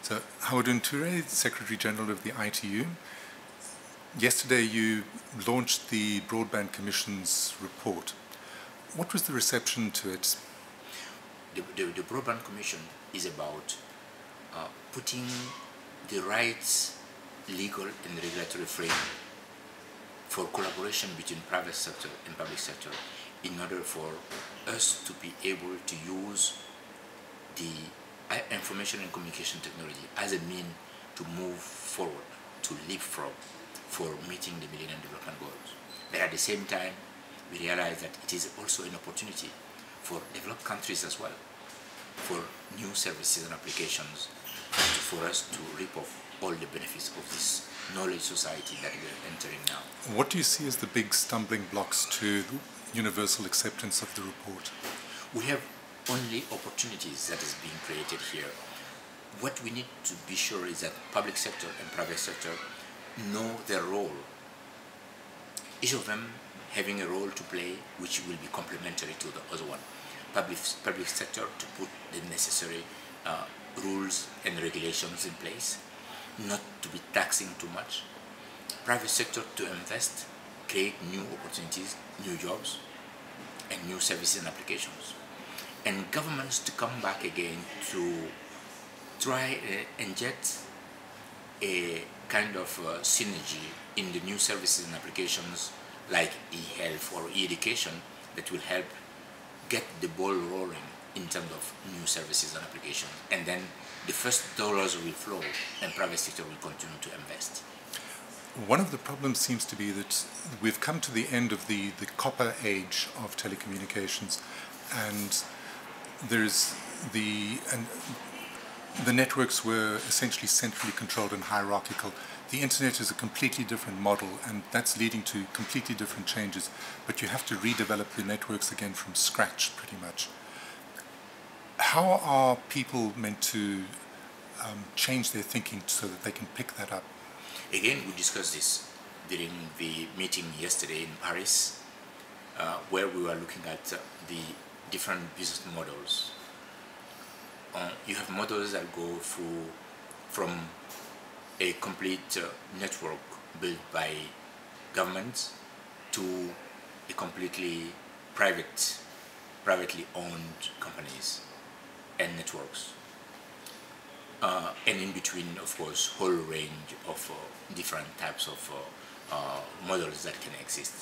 So, Hamadoun Toure, Secretary General of the ITU. Yesterday you launched the Broadband Commission's report. What was the reception to it? The Broadband Commission is about putting the rights, legal and regulatory framework for collaboration between private sector and public sector in order for us to be able to use the information and communication technology as a mean to move forward, to leapfrog for meeting the Millennium Development Goals. But at the same time, we realize that it is also an opportunity for developed countries as well, for new services and applications, and for us to reap off all the benefits of this knowledge society that we are entering now. What do you see as the big stumbling blocks to universal acceptance of the report? We have only opportunities that is being created here. What we need to be sure is that public sector and private sector know their role. Each of them having a role to play which will be complementary to the other one. Public sector to put the necessary rules and regulations in place, not to be taxing too much. Private sector to invest, create new opportunities, new jobs, and new services and applications. And governments to come back again to try and inject a kind of synergy in the new services and applications like e-health or e-education that will help get the ball rolling in terms of new services and applications. And then the first dollars will flow and private sector will continue to invest. One of the problems seems to be that we've come to the end of the copper age of telecommunications, and the networks were essentially centrally controlled and hierarchical. The internet is a completely different model, and that's leading to completely different changes, but you have to redevelop the networks again from scratch pretty much. How are people meant to change their thinking so that they can pick that up? Again, we discussed this during the meeting yesterday in Paris, where we were looking at the different business models. You have models that go through from a complete network built by governments to a completely privately owned companies and networks. And in between, of course, whole range of different types of models that can exist.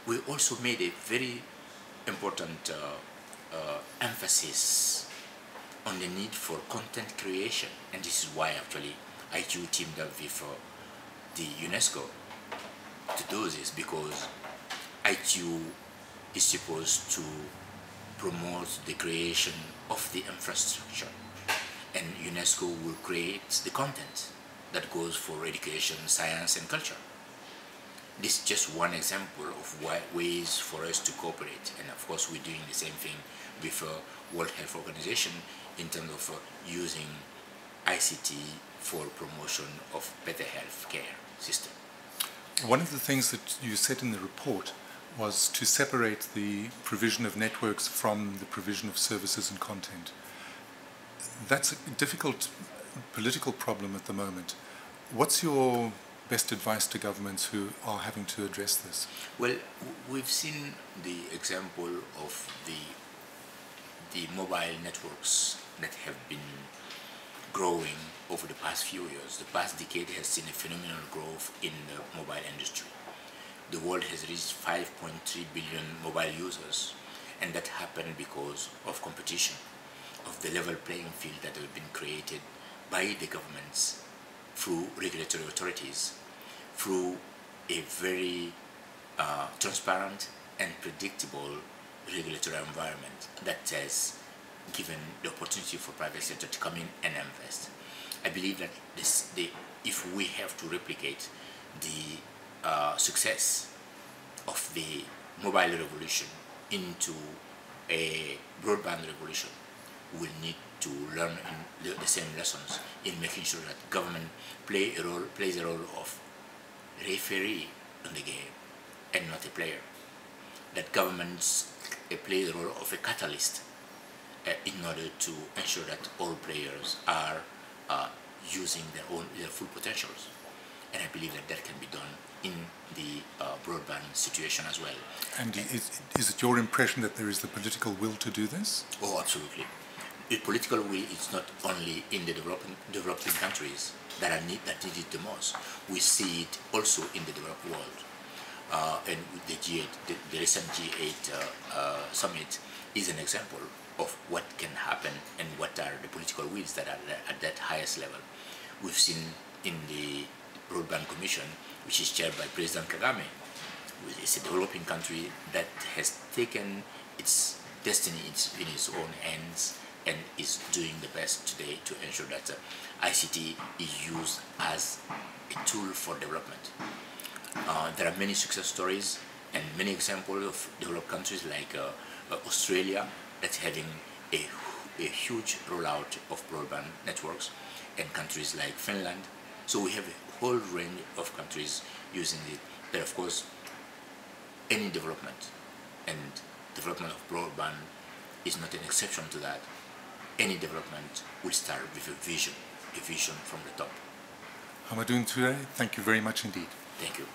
We also made a very important emphasis on the need for content creation, and this is why actually ITU teamed up with the UNESCO to do this, because ITU is supposed to promote the creation of the infrastructure, and UNESCO will create the content that goes for education, science and culture. This is just one example of ways for us to cooperate, and of course we're doing the same thing with World Health Organization in terms of using ICT for promotion of better health care system. One of the things that you said in the report was to separate the provision of networks from the provision of services and content. That's a difficult political problem at the moment. What's your best advice to governments who are having to address this? Well, we've seen the example of the mobile networks that have been growing over the past few years. The past decade has seen a phenomenal growth in the mobile industry. The world has reached 5.3 billion mobile users, and that happened because of competition, of the level playing field that has been created by the governments through regulatory authorities, through a very transparent and predictable regulatory environment that has given the opportunity for private sector to come in and invest. I believe that if we have to replicate the success of the mobile revolution into a broadband revolution, we'll need to learn the same lessons in making sure that government plays a role of referee in the game and not a player. That governments play the role of a catalyst in order to ensure that all players are using their full potentials. And I believe that that can be done in the broadband situation as well. And is it your impression that there is the political will to do this? Oh, absolutely. The political will is not only in the developing countries that need it the most. We see it also in the developed world. And the G8, the recent G8 summit is an example of what can happen and what are the political wills that are at that highest level. We've seen in the Broadband Commission, which is chaired by President Kagame. It's a developing country that has taken its destiny in its own hands and is doing the best today to ensure that ICT is used as a tool for development. There are many success stories and many examples of developed countries like Australia that's having a huge rollout of broadband networks, and countries like Finland. So we have a whole range of countries using it. But of course, any development, and development of broadband is not an exception to that. Any development will start with a vision from the top. Hamadoun Toure, thank you very much indeed. Thank you.